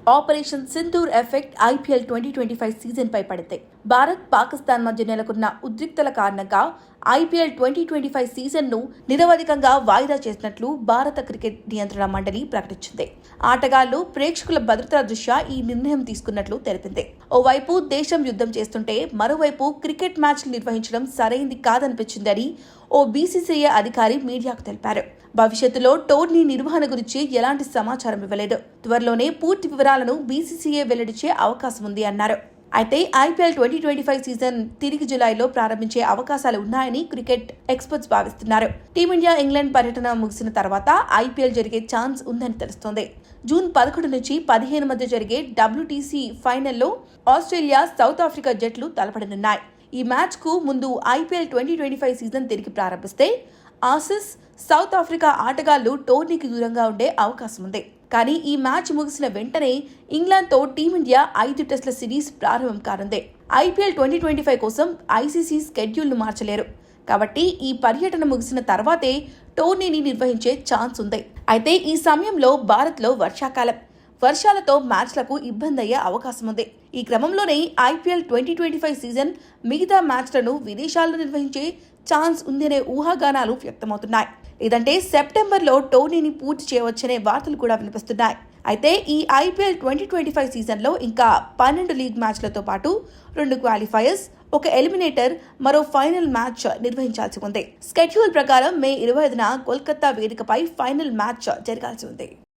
Operation Sindoor effect IPL 2025 సీజన్పై పడింది. భారత్, పాకిస్తాన్ మధ్య నెలకొన్న ఉద్రిక్తల కారణంగా ఐపీఎల్ 2025 సీజన్ను నిరవధికంగా వాయిదా చేసినట్లు భారత క్రికెట్ నియంత్రణ మండలి ప్రకటించింది. ఆటగాళ్లు, ప్రేక్షకుల భద్రతా దృష్ట్యా ఈ నిర్ణయం తీసుకున్నట్లు తెలిపింది. ఓవైపు దేశం యుద్ధం చేస్తుంటే మరోవైపు క్రికెట్ మ్యాచ్లు నిర్వహించడం సరైంది కాదనిపించిందని ఓ బీసీసీఐ అధికారి మీడియాకు తెలిపారు. భవిష్యత్తులో టోర్నీ నిర్వహణ గురించి ఎలాంటి సమాచారం ఇవ్వలేదు. త్వరలోనే పూర్తి వివరాలను బీసీసీఐ వెల్లడించే అవకాశం ఉంది అన్నారు. అయితే ఐపీఎల్ 2025 సీజన్ తిరిగి జులైలో ప్రారంభించే అవకాశాలు ఉన్నాయని క్రికెట్ ఎక్స్పర్ట్స్ భావిస్తున్నారు. టీమిండియా ఇంగ్లాండ్ పర్యటన ముగిసిన తర్వాత ఐపీఎల్ జరిగే ఛాన్స్ ఉందని తెలుస్తోంది. జూన్ 11 నుంచి 15 మధ్య జరిగే WTC ఫైనల్లో ఆస్ట్రేలియా, సౌత్ ఆఫ్రికా జట్లు తలపడనున్నాయి. ఈ మ్యాచ్ కు ముందు ఐపీఎల్ 2025 సీజన్ తిరిగి ప్రారంభిస్తే ఆసీస్, సౌత్ ఆఫ్రికా ఆటగాళ్లు టోర్నీకి దూరంగా ఉండే అవకాశం ఉంది. కానీ ఈ మ్యాచ్ ముగిసిన వెంటనే ఇంగ్లాండ్తో టీమిండియా 5 టెస్టుల సిరీస్ ప్రారంభం కానుంది. ఐపీఎల్ 2025 కోసం ఐసీసీ స్కెడ్యూల్ను మార్చలేరు. కాబట్టి ఈ పర్యటన ముగిసిన తర్వాతే టోర్నీని నిర్వహించే ఛాన్స్ ఉంది. అయితే ఈ సమయంలో భారత్లో వర్షాకాలం, వర్షాలతో మ్యాచ్లకు ఇబ్బంది అయ్యే అవకాశం ఉంది. ఈ క్రమంలోనే ఐపీఎల్ 2025 సీజన్ మిగతా మ్యాచ్లను విదేశాల్లో నిర్వహించే ఛాన్స్ ఉందనే ఊహాగానాలు వ్యక్తమవుతున్నాయి. లేదంటే సెప్టెంబర్లో టోర్నీని పూర్తి చేయవచ్చనే వార్తలు కూడా వినిపిస్తున్నాయి. అయితే ఈ ఐపీఎల్ 2025 సీజన్లో ఇంకా 12 లీగ్ మ్యాచ్లతో పాటు 2 క్వాలిఫైయర్స్, 1 ఎలిమినేటర్, మరో ఫైనల్ మ్యాచ్ నిర్వహించాల్సి ఉంది. స్కెడ్యూల్ ప్రకారం మే 25న కోల్కతా వేదికపై ఫైనల్ మ్యాచ్ జరగాల్సి ఉంది.